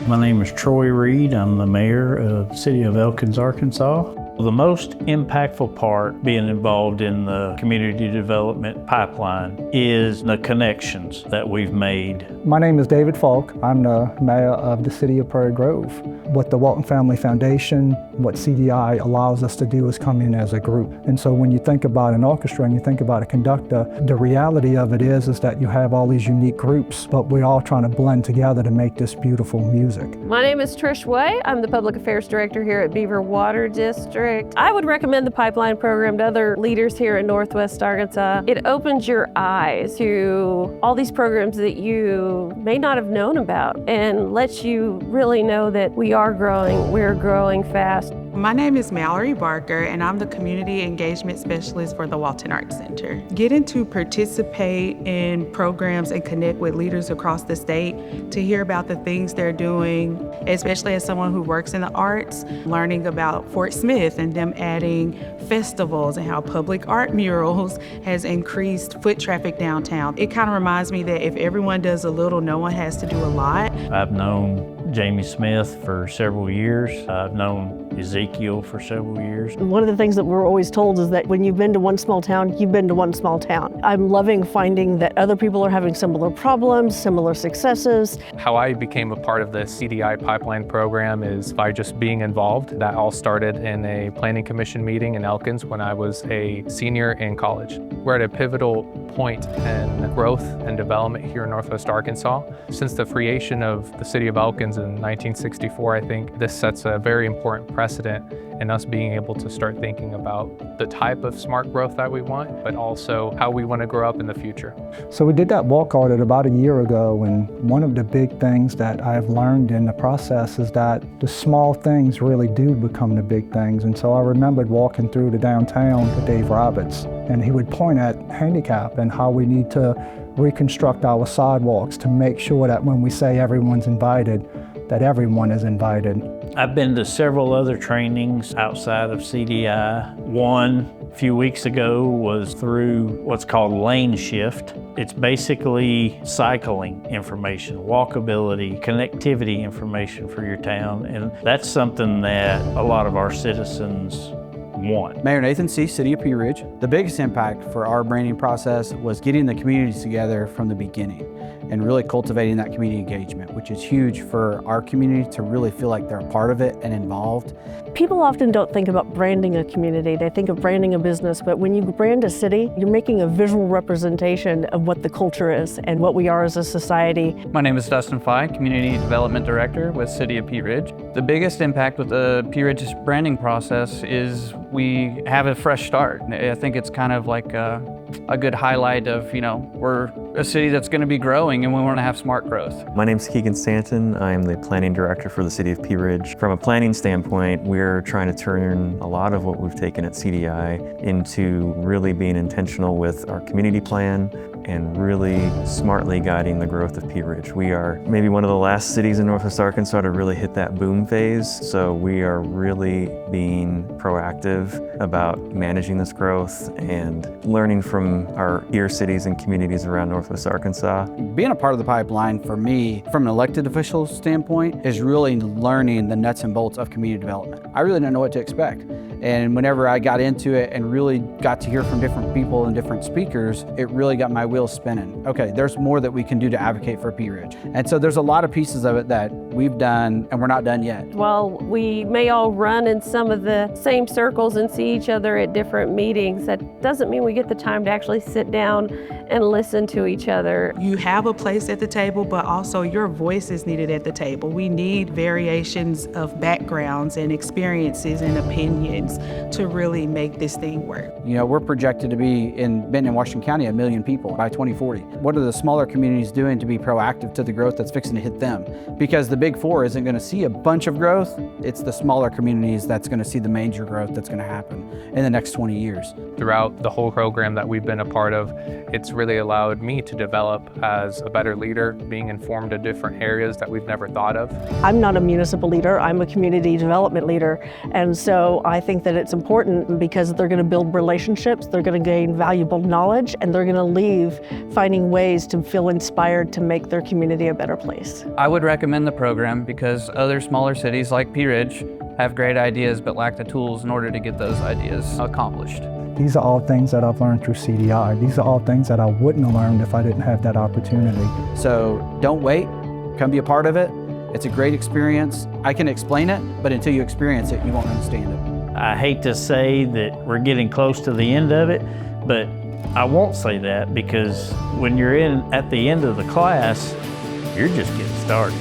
My name is Troy Reed. I'm the mayor of the city of Elkins, Arkansas. The most impactful part being involved in the community development pipeline is the connections that we've made. My name is David Falk. I'm the mayor of the city of Prairie Grove. What the Walton Family Foundation, what CDI allows us to do is come in as a group. And so when you think about an orchestra and you think about a conductor, the reality of it is that you have all these unique groups, but we're all trying to blend together to make this beautiful music. My name is Trish Way. I'm the Public Affairs Director here at Beaver Water District. I would recommend the pipeline program to other leaders here in Northwest Arkansas. It opens your eyes to all these programs that you may not have known about and lets you really know that we're growing fast. My name is Mallory Barker, and I'm the Community Engagement Specialist for the Walton Arts Center. Getting to participate in programs and connect with leaders across the state to hear about the things they're doing, especially as someone who works in the arts, learning about Fort Smith and them adding festivals and how public art murals has increased foot traffic downtown. It kind of reminds me that if everyone does a little, no one has to do a lot. I've known Jamie Smith for several years. I've known Ezekiel for several years. One of the things that we're always told is that when you've been to one small town, you've been to one small town. I'm loving finding that other people are having similar problems, similar successes. How I became a part of the CDI pipeline program is by just being involved. That all started in a planning commission meeting in Elkins when I was a senior in college. We're at a pivotal point in growth and development here in Northwest Arkansas. Since the creation of the city of Elkins in 1964, I think this sets a very important precedent in us being able to start thinking about the type of smart growth that we want, but also how we want to grow up in the future. So we did that walk audit about a year ago, and one of the big things that I've learned in the process is that the small things really do become the big things. And so I remembered walking through the downtown with Dave Roberts, and he would point at handicap and how we need to reconstruct our sidewalks to make sure that when we say everyone's invited, that everyone is invited. I've been to several other trainings outside of CDI. One a few weeks ago was through what's called Lane Shift. It's basically cycling information, walkability, connectivity information for your town, and that's something that a lot of our citizens want. Mayor Nathan C., City of Pea Ridge. The biggest impact for our branding process was getting the communities together from the beginning and really cultivating that community engagement, which is huge for our community to really feel like they're a part of it and involved. People often don't think about branding a community. They think of branding a business, but when you brand a city, you're making a visual representation of what the culture is and what we are as a society. My name is Dustin Fye, Community Development Director with City of Pea Ridge. The biggest impact with the Pea Ridge's branding process is we have a fresh start. I think it's kind of like a good highlight of, we're a city that's going to be growing and we want to have smart growth. My name's Keegan Stanton. I'm the planning director for the City of Pea Ridge. From a planning standpoint, we're trying to turn a lot of what we've taken at CDI into really being intentional with our community plan and really smartly guiding the growth of Pea Ridge. We are maybe one of the last cities in Northwest Arkansas to really hit that boom phase, so we are really being proactive about managing this growth and learning from our peer cities and communities around Northwest Arkansas. Being a part of the pipeline for me, from an elected official standpoint, is really learning the nuts and bolts of community development. I really didn't know what to expect. And whenever I got into it and really got to hear from different people and different speakers, it really got my wheels spinning. Okay, there's more that we can do to advocate for Pea Ridge. And so there's a lot of pieces of it that we've done and we're not done yet. While we may all run in some of the same circles and see each other at different meetings, that doesn't mean we get the time to actually sit down and listen to each other. You have a place at the table, but also your voice is needed at the table. We need variations of backgrounds and experiences and opinions to really make this thing work. We're projected to be in Benton and Washington County 1 million people by 2040. What are the smaller communities doing to be proactive to the growth that's fixing to hit them? Because the big four isn't going to see a bunch of growth. It's the smaller communities that's going to see the major growth that's going to happen in the next 20 years. Throughout the whole program that we've been a part of, it's really allowed me to develop as a better leader, being informed of different areas that we've never thought of. I'm not a municipal leader, I'm a community development leader. And so I think that it's important because they're going to build relationships, they're going to gain valuable knowledge, and they're going to leave leave finding ways to feel inspired to make their community a better place. I would recommend the program because other smaller cities like Pea Ridge have great ideas but lack the tools in order to get those ideas accomplished. These are all things that I've learned through CDI. These are all things that I wouldn't have learned if I didn't have that opportunity. So don't wait, come be a part of it. It's a great experience. I can explain it, but until you experience it, you won't understand it. I hate to say that we're getting close to the end of it, but I won't say that because when you're at the end of the class, you're just getting started.